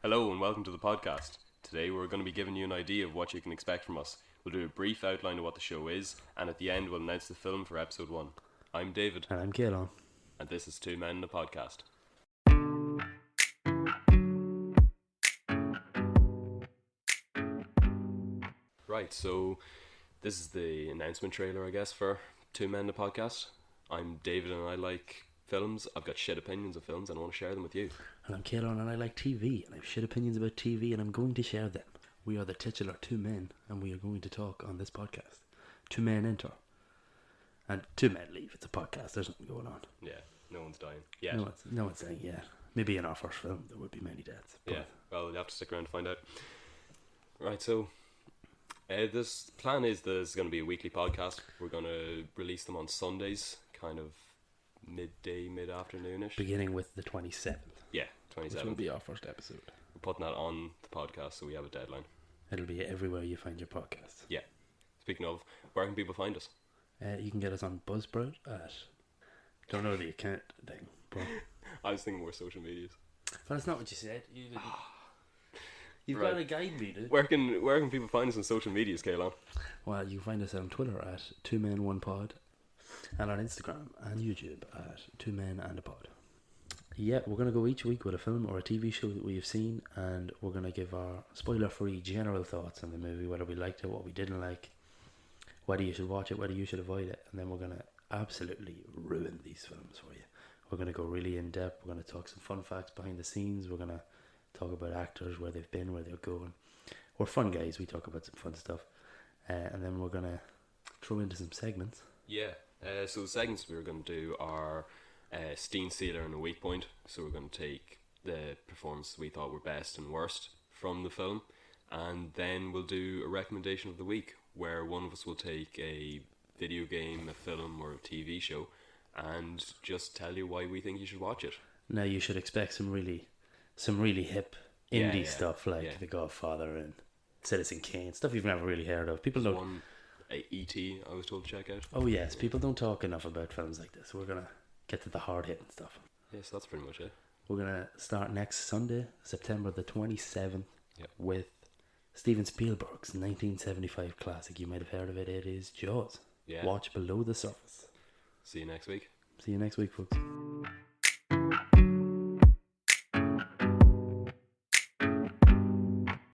Hello and welcome to the podcast. Today we're going to be giving you an idea of what you can expect from us. We'll do a brief outline of what the show is, and at the end we'll announce the film for episode 1. I'm David. And I'm Kaelon. And this is Two Men in a Podcast. Right, so this is the announcement trailer, I guess, for Two Men in a Podcast. I'm David and I like films. I've got shit opinions of films and I want to share them with you. And I'm Kaelon and I like TV, and I have shit opinions about TV, and I'm going to share them. We are the titular two men, and we are going to talk on this podcast. Two men enter, and two men leave. It's a podcast. There's nothing going on. Yeah, no one's dying yet. No one's saying yet. Maybe in our first film there would be many deaths. Yeah, well, you have to stick around to find out. Right, so this plan is there's going to be a weekly podcast. We're going to release them on Sundays, kind of midday, mid-afternoonish. Beginning with the 27th. Yeah, 27th. Which will be our first episode. We're putting that on the podcast, so we have a deadline. It'll be everywhere you find your podcast. Yeah. Speaking of, where can people find us? You can get us on Buzzsprout at... Don't know the account thing, but... I was thinking more social medias. But that's not what you said. You've Right. got to guide me, dude. Where can people find us on social medias, Kaelon? Well, you can find us on Twitter at 2men1pod, and on Instagram and YouTube at 2men&a-pod. Yeah, we're going to go each week with a film or a TV show that we have seen, and we're going to give our spoiler-free general thoughts on the movie, whether we liked it, what we didn't like, whether you should watch it, whether you should avoid it, and then we're going to absolutely ruin these films for you. We're going to go really in-depth, we're going to talk some fun facts behind the scenes, we're going to talk about actors, where they've been, where they're going. We're fun guys, we talk about some fun stuff, and then we're going to throw into some segments. Yeah, so the segments we're going to do are Steen Sealer and a weak point. So we're going to take the performances we thought were best and worst from the film, and then we'll do a recommendation of the week, where one of us will take a video game, a film, or a TV show, and just tell you why we think you should watch it. Now you should expect some really hip indie stuff like The Godfather and Citizen Kane, stuff you've never really heard of. People don't. One, E.T. I was told to check out. Oh yes, people don't talk enough about films like this. We're gonna get to the hard hitting stuff. Yeah, so that's pretty much it. We're gonna start next Sunday, September the 27th, yep, with Steven Spielberg's 1975 classic. You might have heard of it. It is Jaws. Yeah. Watch Below the Surface. See you next week. See you next week, folks.